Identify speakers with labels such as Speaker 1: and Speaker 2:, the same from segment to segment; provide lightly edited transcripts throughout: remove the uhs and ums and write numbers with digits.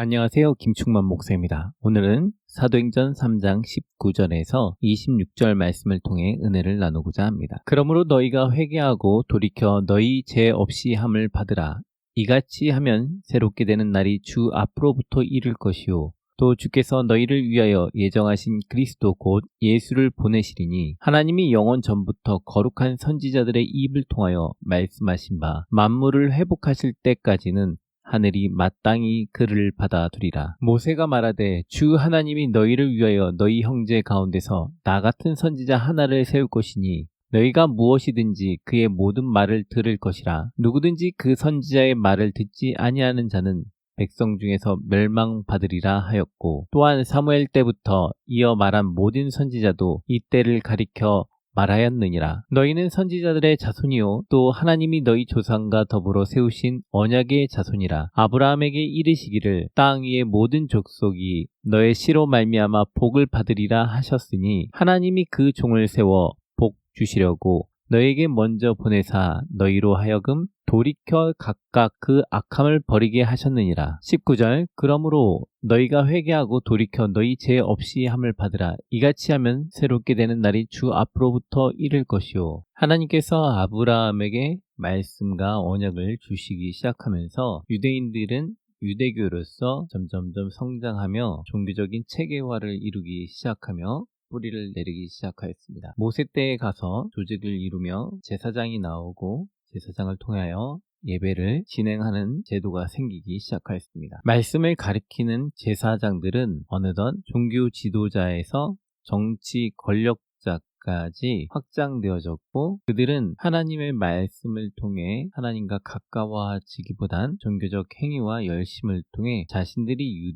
Speaker 1: 안녕하세요. 김충만 목사입니다. 오늘은 사도행전 3장 19절에서 26절 말씀을 통해 은혜를 나누고자 합니다. 그러므로 너희가 회개하고 돌이켜 너희 죄 없이 함을 받으라. 이같이 하면 새롭게 되는 날이 주 앞으로부터 이를 것이요. 또 주께서 너희를 위하여 예정하신 그리스도 곧 예수를 보내시리니 하나님이 영원 전부터 거룩한 선지자들의 입을 통하여 말씀하신 바 만물을 회복하실 때까지는 하늘이 마땅히 그를 받아두리라. 모세가 말하되 주 하나님이 너희를 위하여 너희 형제 가운데서 나 같은 선지자 하나를 세울 것이니 너희가 무엇이든지 그의 모든 말을 들을 것이라. 누구든지 그 선지자의 말을 듣지 아니하는 자는 백성 중에서 멸망받으리라 하였고, 또한 사무엘 때부터 이어 말한 모든 선지자도 이때를 가리켜 말하였느니라. 너희는 선지자들의 자손이요 또 하나님이 너희 조상과 더불어 세우신 언약의 자손이라. 아브라함에게 이르시기를 땅 위의 모든 족속이 너의 씨로 말미암아 복을 받으리라 하셨으니 하나님이 그 종을 세워 복 주시려고 너에게 먼저 보내사 너희로 하여금 돌이켜 각각 그 악함을 버리게 하셨느니라. 19절 그러므로 너희가 회개하고 돌이켜 너희 죄 없이 함을 받으라. 이같이 하면 새롭게 되는 날이 주 앞으로부터 이를 것이요. 하나님께서 아브라함에게 말씀과 언약을 주시기 시작하면서 유대인들은 유대교로서 점점점 성장하며 종교적인 체계화를 이루기 시작하며 뿌리를 내리기 시작하였습니다. 모세 때에 가서 조직을 이루며 제사장이 나오고 제사장을 통하여 예배를 진행하는 제도가 생기기 시작하였습니다. 말씀을 가리키는 제사장들은 어느덧 종교 지도자에서 정치 권력자까지 확장되어졌고, 그들은 하나님의 말씀을 통해 하나님과 가까워지기보단 종교적 행위와 열심을 통해 자신들이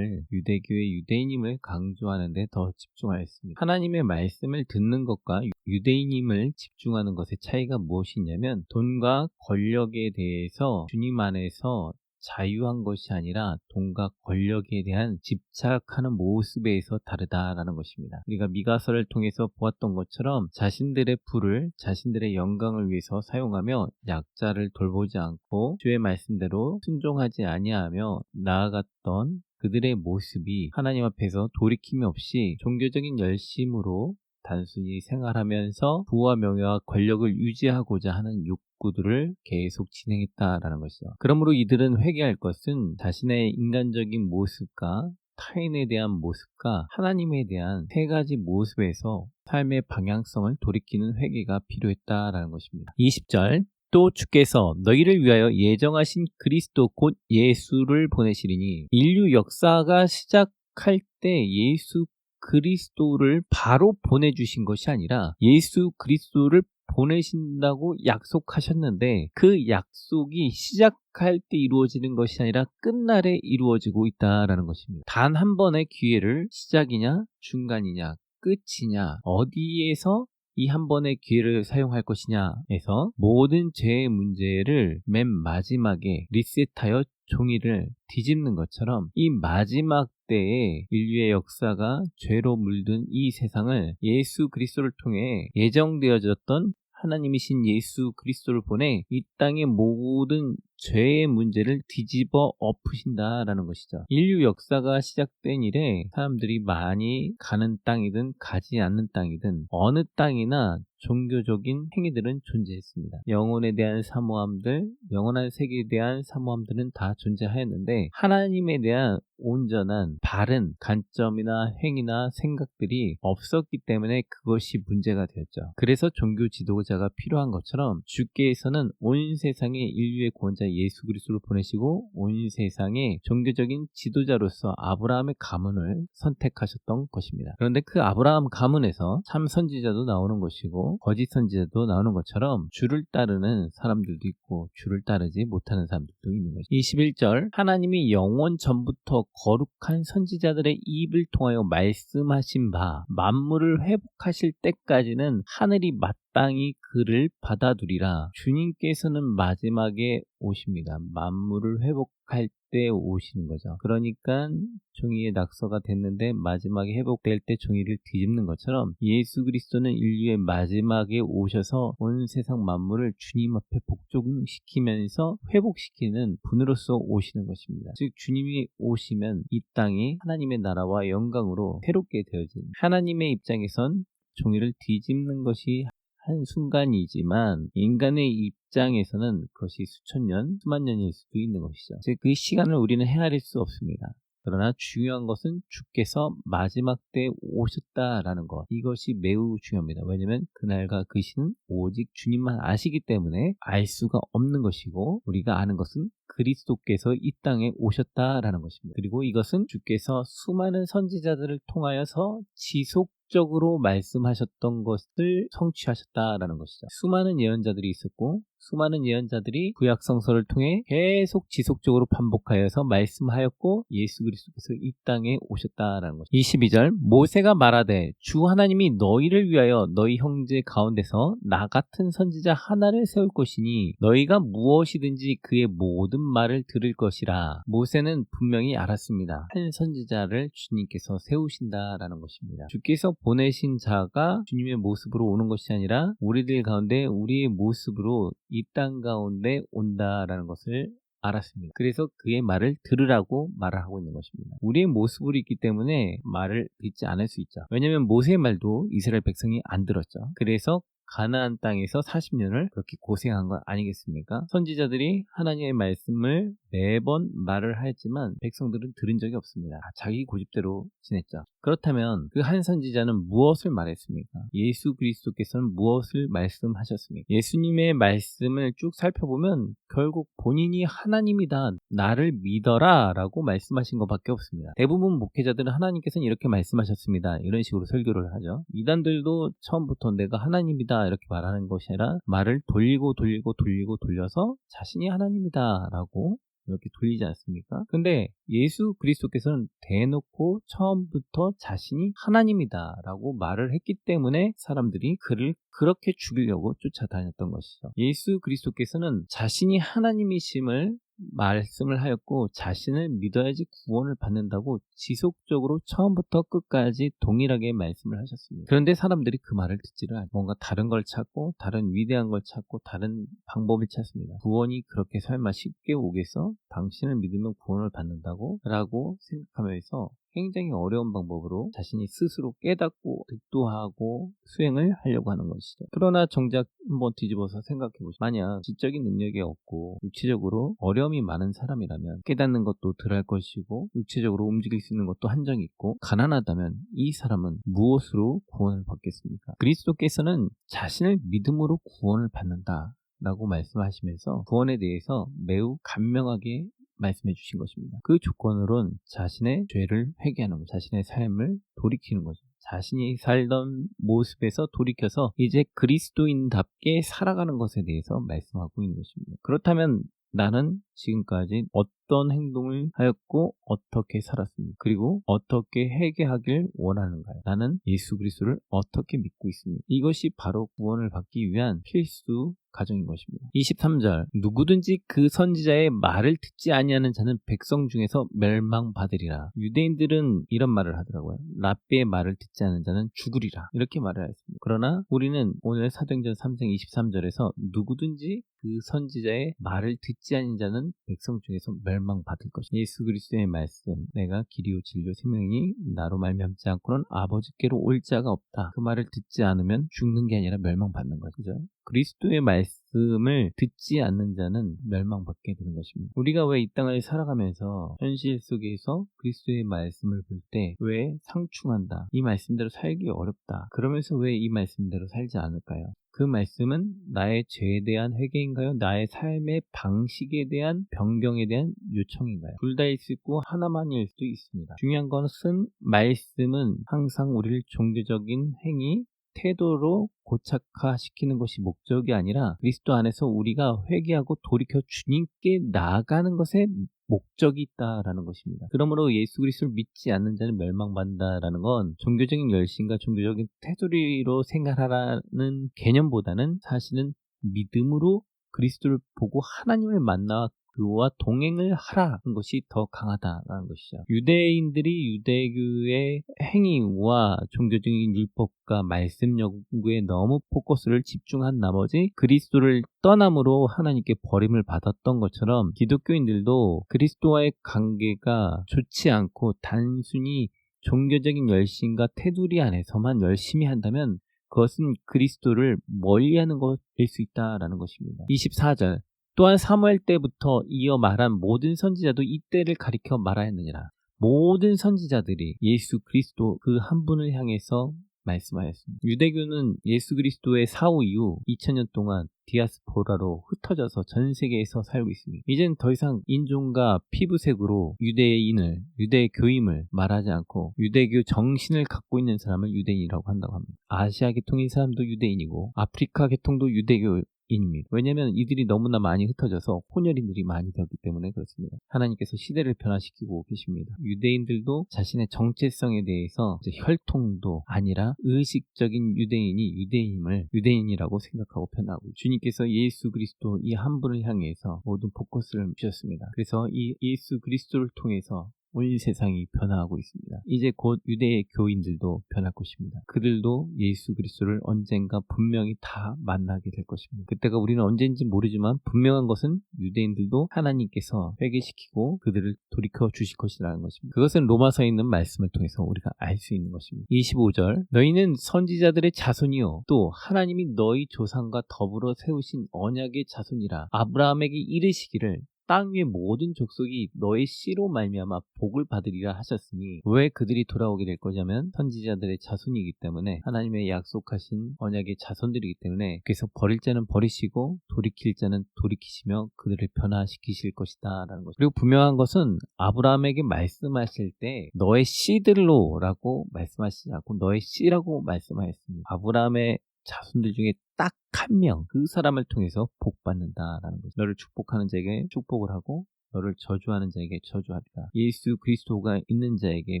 Speaker 1: 유대교의 유대인임을 강조하는 데 더 집중하였습니다. 하나님의 말씀을 듣는 것과 유대인임을 집중하는 것의 차이가 무엇이냐면, 돈과 권력에 대해서 주님 안에서 자유한 것이 아니라 돈과 권력에 대한 집착하는 모습에서 다르다라는 것입니다. 우리가 미가서를 통해서 보았던 것처럼 자신들의 부를 자신들의 영광을 위해서 사용하며 약자를 돌보지 않고 주의 말씀대로 순종하지 아니하며 나아갔던 그들의 모습이 하나님 앞에서 돌이킴이 없이 종교적인 열심으로 단순히 생활하면서 부와 명예와 권력을 유지하고자 하는 욕구들을 계속 진행했다라는 것이죠. 그러므로 이들은 회개할 것은 자신의 인간적인 모습과 타인에 대한 모습과 하나님에 대한 세 가지 모습에서 삶의 방향성을 돌이키는 회개가 필요했다라는 것입니다. 20절 또 주께서 너희를 위하여 예정하신 그리스도 곧 예수를 보내시리니, 인류 역사가 시작할 때 예수 그리스도를 바로 보내주신 것이 아니라 예수 그리스도를 보내신다고 약속하셨는데, 그 약속이 시작할 때 이루어지는 것이 아니라 끝날에 이루어지고 있다라는 것입니다. 단 한 번의 기회를 시작이냐 중간이냐 끝이냐 어디에서 이 한 번의 기회를 사용할 것이냐에서 모든 죄의 문제를 맨 마지막에 리셋하여 종이를 뒤집는 것처럼 이 마지막 때에 인류의 역사가 죄로 물든 이 세상을 예수 그리스도를 통해 예정되어졌던 하나님이신 예수 그리스도를 보내 이 땅의 모든 죄의 문제를 뒤집어 엎으신다라는 것이죠. 인류 역사가 시작된 이래 사람들이 많이 가는 땅이든 가지 않는 땅이든 어느 땅이나 종교적인 행위들은 존재했습니다. 영혼에 대한 사모함들, 영원한 세계에 대한 사모함들은 다 존재하였는데, 하나님에 대한 온전한 바른 관점이나 행위나 생각들이 없었기 때문에 그것이 문제가 되었죠. 그래서 종교 지도자가 필요한 것처럼 주께서는 온 세상에 인류의 구원자 예수 그리스도를 보내시고 온 세상에 종교적인 지도자로서 아브라함의 가문을 선택하셨던 것입니다. 그런데 그 아브라함 가문에서 참 선지자도 나오는 것이고 거짓 선지자도 나오는 것처럼 주를 따르는 사람들도 있고 주를 따르지 못하는 사람들도 있는 것입니다. 21절 하나님이 영원 전부터 거룩한 선지자들의 입을 통하여 말씀하신 바 만물을 회복하실 때까지는 하늘이 마땅히 그를 받아두리라. 주님께서는 마지막에 오십니다. 만물을 회복할 때 오시는 거죠. 그러니까 종이에 낙서가 됐는데 마지막에 회복될 때 종이를 뒤집는 것처럼 예수 그리스도는 인류의 마지막에 오셔서 온 세상 만물을 주님 앞에 복종시키면서 회복시키는 분으로서 오시는 것입니다. 즉 주님이 오시면 이 땅이 하나님의 나라와 영광으로 새롭게 되어집니다. 하나님의 입장에선 종이를 뒤집는 것이 한순간이지만 인간의 입장에서는 그것이 수천 년, 수만 년일 수도 있는 것이죠. 즉 그 시간을 우리는 헤아릴 수 없습니다. 그러나 중요한 것은 주께서 마지막 때 오셨다라는 것. 이것이 매우 중요합니다. 왜냐하면 그날과 그 시는 오직 주님만 아시기 때문에 알 수가 없는 것이고 우리가 아는 것은 그리스도께서 이 땅에 오셨다라는 것입니다. 그리고 이것은 주께서 수많은 선지자들을 통하여서 지속적으로 말씀하셨던 것을 성취하셨다라는 것이죠. 수많은 예언자들이 있었고 수많은 예언자들이 구약 성서를 통해 계속 지속적으로 반복하여서 말씀하였고 예수 그리스도께서 이 땅에 오셨다라는 것입니다. 22절 모세가 말하되 주 하나님이 너희를 위하여 너희 형제 가운데서 나 같은 선지자 하나를 세울 것이니 너희가 무엇이든지 그의 모든 말을 들을 것이라. 모세는 분명히 알았습니다. 한 선지자를 주님께서 세우신다라는 것입니다. 주께서 보내신 자가 주님의 모습으로 오는 것이 아니라 우리들 가운데 우리의 모습으로 이 땅 가운데 온다라는 것을 알았습니다. 그래서 그의 말을 들으라고 말을 하고 있는 것입니다. 우리의 모습으로 있기 때문에 말을 듣지 않을 수 있죠. 왜냐하면 모세의 말도 이스라엘 백성이 안 들었죠. 그래서 가나안 땅에서 40년을 그렇게 고생한 것 아니겠습니까? 선지자들이 하나님의 말씀을 매번 말을 하였지만 백성들은 들은 적이 없습니다. 자기 고집대로 지냈죠. 그렇다면 그 한 선지자는 무엇을 말했습니까? 예수 그리스도께서는 무엇을 말씀하셨습니까? 예수님의 말씀을 쭉 살펴보면 결국 본인이 하나님이다, 나를 믿어라 라고 말씀하신 것밖에 없습니다. 대부분 목회자들은 하나님께서는 이렇게 말씀하셨습니다, 이런 식으로 설교를 하죠. 이단들도 처음부터 내가 하나님이다 이렇게 말하는 것이 아니라 말을 돌려서 자신이 하나님이다 라고 이렇게 돌리지 않습니까? 근데 예수 그리스도께서는 대놓고 처음부터 자신이 하나님이다 라고 말을 했기 때문에 사람들이 그를 그렇게 죽이려고 쫓아다녔던 것이죠. 예수 그리스도께서는 자신이 하나님이심을 말씀을 하였고 자신을 믿어야지 구원을 받는다고 지속적으로 처음부터 끝까지 동일하게 말씀을 하셨습니다. 그런데 사람들이 그 말을 듣지를 않고 뭔가 다른 걸 찾고 다른 위대한 걸 찾고 다른 방법을 찾습니다. 구원이 그렇게 설마 쉽게 오겠어? 당신을 믿으면 구원을 받는다고? 라고 생각하면서 굉장히 어려운 방법으로 자신이 스스로 깨닫고 득도하고 수행을 하려고 하는 것이죠. 그러나 정작 한번 뒤집어서 생각해보시죠. 만약 지적인 능력이 없고 육체적으로 어려움이 많은 사람이라면 깨닫는 것도 덜할 것이고 육체적으로 움직일 수 있는 것도 한정이 있고 가난하다면 이 사람은 무엇으로 구원을 받겠습니까? 그리스도께서는 자신을 믿음으로 구원을 받는다 라고 말씀하시면서 구원에 대해서 매우 간명하게 말씀해 주신 것입니다. 그 조건으론 자신의 죄를 회개하는 것, 자신의 삶을 돌이키는 거죠. 자신이 살던 모습에서 돌이켜서 이제 그리스도인답게 살아가는 것에 대해서 말씀하고 있는 것입니다. 그렇다면 나는 지금까지 어떤 행동을 하였고 어떻게 살았습니까? 그리고 어떻게 회개하길 원하는가요? 나는 예수 그리스도를 어떻게 믿고 있습니까? 이것이 바로 구원을 받기 위한 필수 과정인 것입니다. 23절 누구든지 그 선지자의 말을 듣지 아니하는 자는 백성 중에서 멸망받으리라. 유대인들은 이런 말을 하더라고요. 랍비의 말을 듣지 않는 자는 죽으리라. 이렇게 말을 했습니다. 그러나 우리는 오늘 사도행전 3장 23절에서 누구든지 그 선지자의 말을 듣지 않는 자는 백성 중에서 멸망받을 것이다. 예수 그리스도의 말씀, 내가 길이요 진리요 생명이니 나로 말미암지 않고는 아버지께로 올 자가 없다. 그 말을 듣지 않으면 죽는 게 아니라 멸망받는 거죠. 그리스도의 말씀을 듣지 않는 자는 멸망받게 되는 것입니다. 우리가 왜 이 땅을 살아가면서 현실 속에서 그리스도의 말씀을 볼 때 왜 상충한다, 이 말씀대로 살기 어렵다, 그러면서 왜 이 말씀대로 살지 않을까요? 그 말씀은 나의 죄에 대한 회개인가요? 나의 삶의 방식에 대한 변경에 대한 요청인가요? 둘 다일 수 있고 하나만일 수도 있습니다. 중요한 것은 말씀은 항상 우리를 종교적인 행위, 태도로 고착화시키는 것이 목적이 아니라 그리스도 안에서 우리가 회개하고 돌이켜 주님께 나아가는 것에 목적이 있다라는 것입니다. 그러므로 예수 그리스도를 믿지 않는 자는 멸망받는다라는 건 종교적인 열심과 종교적인 테두리로 생각하라는 개념보다는 사실은 믿음으로 그리스도를 보고 하나님을 만나 그와 동행을 하라는 것이 더 강하다라는 것이죠. 유대인들이 유대교의 행위와 종교적인 율법과 말씀 연구에 너무 포커스를 집중한 나머지 그리스도를 떠남으로 하나님께 버림을 받았던 것처럼 기독교인들도 그리스도와의 관계가 좋지 않고 단순히 종교적인 열심과 테두리 안에서만 열심히 한다면 그것은 그리스도를 멀리하는 것일 수 있다라는 것입니다. 24절 또한 사무엘 때부터 이어 말한 모든 선지자도 이때를 가리켜 말하였느니라. 모든 선지자들이 예수 그리스도 그 한 분을 향해서 말씀하였습니다. 유대교는 예수 그리스도의 사후 이후 2000년 동안 디아스포라로 흩어져서 전 세계에서 살고 있습니다. 이젠 더 이상 인종과 피부색으로 유대인을, 유대교임을 말하지 않고 유대교 정신을 갖고 있는 사람을 유대인이라고 한다고 합니다. 아시아 계통인 사람도 유대인이고 아프리카 계통도 유대교입니다. 왜냐하면 이들이 너무나 많이 흩어져서 혼혈인들이 많이 되었기 때문에 그렇습니다. 하나님께서 시대를 변화시키고 계십니다. 유대인들도 자신의 정체성에 대해서 혈통도 아니라 의식적인 유대인이 유대인임을 유대인이라고 생각하고 편하고 주님께서 예수 그리스도 이 한 분을 향해서 모든 포커스를 주셨습니다. 그래서 이 예수 그리스도를 통해서 온 세상이 변화하고 있습니다. 이제 곧 유대의 교인들도 변할 것입니다. 그들도 예수 그리스도를 언젠가 분명히 다 만나게 될 것입니다. 그때가 우리는 언제인지 모르지만 분명한 것은 유대인들도 하나님께서 회개시키고 그들을 돌이켜 주실 것이라는 것입니다. 그것은 로마서에 있는 말씀을 통해서 우리가 알 수 있는 것입니다. 25절 너희는 선지자들의 자손이요 또 하나님이 너희 조상과 더불어 세우신 언약의 자손이라 아브라함에게 이르시기를 땅 위의 모든 족속이 너의 씨로 말미암아 복을 받으리라 하셨으니 왜 그들이 돌아오게 될 거냐면 선지자들의 자손이기 때문에 하나님의 약속하신 언약의 자손들이기 때문에 그래서 버릴 자는 버리시고 돌이킬 자는 돌이키시며 그들을 변화시키실 것이다 라는 것이죠. 그리고 분명한 것은 아브라함에게 말씀하실 때 너의 씨들로 라고 말씀하시지 않고 너의 씨라고 말씀하였습니다. 아브라함의 자손들 중에 딱 한 명, 그 사람을 통해서 복 받는다라는 거죠. 너를 축복하는 자에게 축복을 하고 너를 저주하는 자에게 저주하리라. 예수 그리스도가 있는 자에게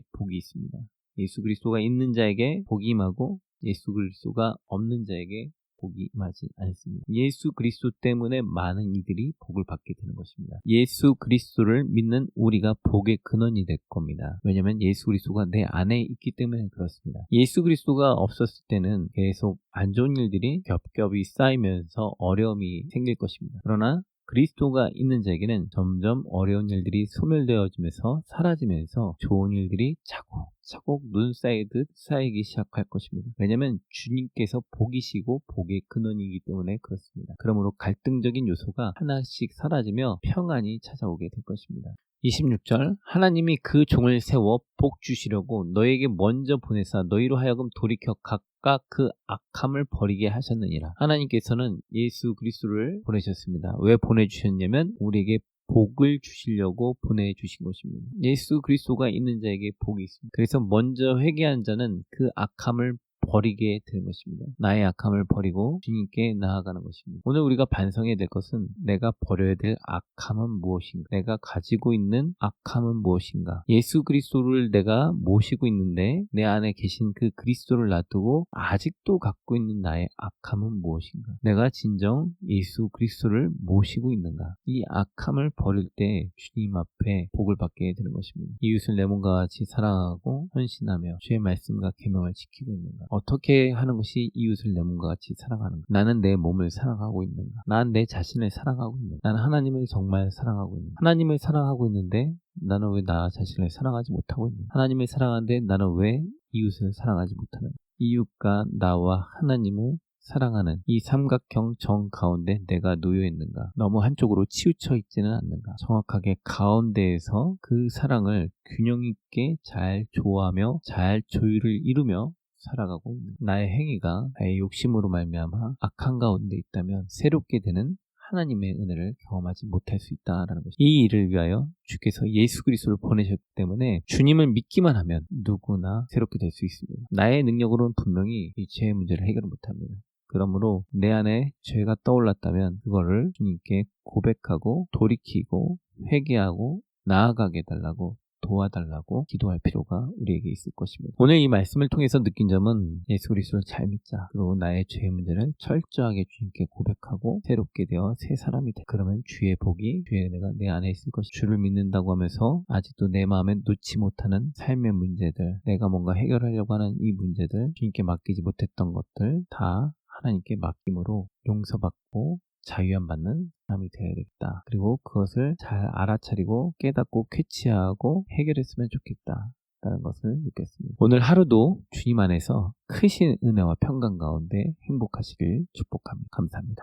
Speaker 1: 복이 있습니다. 예수 그리스도가 있는 자에게 복이 임하고 예수 그리스도가 없는 자에게 복이 임하지 않습니다. 예수 그리스도 때문에 많은 이들이 복을 받게 되는 것입니다. 예수 그리스도를 믿는 우리가 복의 근원이 될 겁니다. 왜냐하면 예수 그리스도가 내 안에 있기 때문에 그렇습니다. 예수 그리스도가 없었을 때는 계속 안 좋은 일들이 겹겹이 쌓이면서 어려움이 생길 것입니다. 그러나 그리스도가 있는 자에게는 점점 어려운 일들이 소멸되어지면서 사라지면서 좋은 일들이 차곡차곡 눈 쌓이듯 쌓이기 시작할 것입니다. 왜냐하면 주님께서 복이시고 복의 근원이기 때문에 그렇습니다. 그러므로 갈등적인 요소가 하나씩 사라지며 평안이 찾아오게 될 것입니다. 26절 하나님이 그 종을 세워 복 주시려고 너에게 먼저 보내사 너희로 하여금 돌이켜 각각 그 악함을 버리게 하셨느니라. 하나님께서는 예수 그리스도를 보내셨습니다. 왜 보내주셨냐면 우리에게 복을 주시려고 보내주신 것입니다. 예수 그리스도가 있는 자에게 복이 있습니다. 그래서 먼저 회개한 자는 그 악함을 버리게 되는 것입니다. 나의 악함을 버리고 주님께 나아가는 것입니다. 오늘 우리가 반성해야 될 것은 내가 버려야 될 악함은 무엇인가? 내가 가지고 있는 악함은 무엇인가? 예수 그리스도를 내가 모시고 있는데 내 안에 계신 그 그리스도를 놔두고 아직도 갖고 있는 나의 악함은 무엇인가? 내가 진정 예수 그리스도를 모시고 있는가? 이 악함을 버릴 때 주님 앞에 복을 받게 되는 것입니다. 이웃을 내 몸과 같이 사랑하고 헌신하며 주의 말씀과 계명을 지키고 있는가? 어떻게 하는 것이 이웃을 내 몸과 같이 사랑하는가? 나는 내 몸을 사랑하고 있는가? 나는 내 자신을 사랑하고 있는가? 나는 하나님을 정말 사랑하고 있는가? 하나님을 사랑하고 있는데 나는 왜 나 자신을 사랑하지 못하고 있는가? 하나님을 사랑하는데 나는 왜 이웃을 사랑하지 못하는가? 이웃과 나와 하나님을 사랑하는 이 삼각형 정 가운데 내가 놓여 있는가? 너무 한쪽으로 치우쳐 있지는 않는가? 정확하게 가운데에서 그 사랑을 균형 있게 잘 조화하며 잘 조율을 이루며 살아가고 있는 나의 행위가 나의 욕심으로 말미암아 악한 가운데 있다면 새롭게 되는 하나님의 은혜를 경험하지 못할 수 있다라는 것입니다. 이 일을 위하여 주께서 예수 그리스도를 보내셨기 때문에 주님을 믿기만 하면 누구나 새롭게 될 수 있습니다. 나의 능력으로는 분명히 이 죄의 문제를 해결을 못합니다. 그러므로 내 안에 죄가 떠올랐다면 그거를 주님께 고백하고 돌이키고 회개하고 나아가게 해달라고 도와달라고 기도할 필요가 우리에게 있을 것입니다. 오늘 이 말씀을 통해서 느낀 점은 예수 그리스도를 잘 믿자. 그리고 나의 죄의 문제를 철저하게 주님께 고백하고 새롭게 되어 새 사람이 돼. 그러면 주의 복이, 주의 은혜가 내 안에 있을 것이. 주를 믿는다고 하면서 아직도 내 마음에 놓지 못하는 삶의 문제들, 내가 뭔가 해결하려고 하는 이 문제들, 주님께 맡기지 못했던 것들 다 하나님께 맡김으로 용서받고 자유함 받는 사람이 되어야 되겠다. 그리고 그것을 잘 알아차리고 깨닫고 캐치하고 해결했으면 좋겠다. 라는 것을 느꼈습니다. 오늘 하루도 주님 안에서 크신 은혜와 평강 가운데 행복하시길 축복합니다. 감사합니다.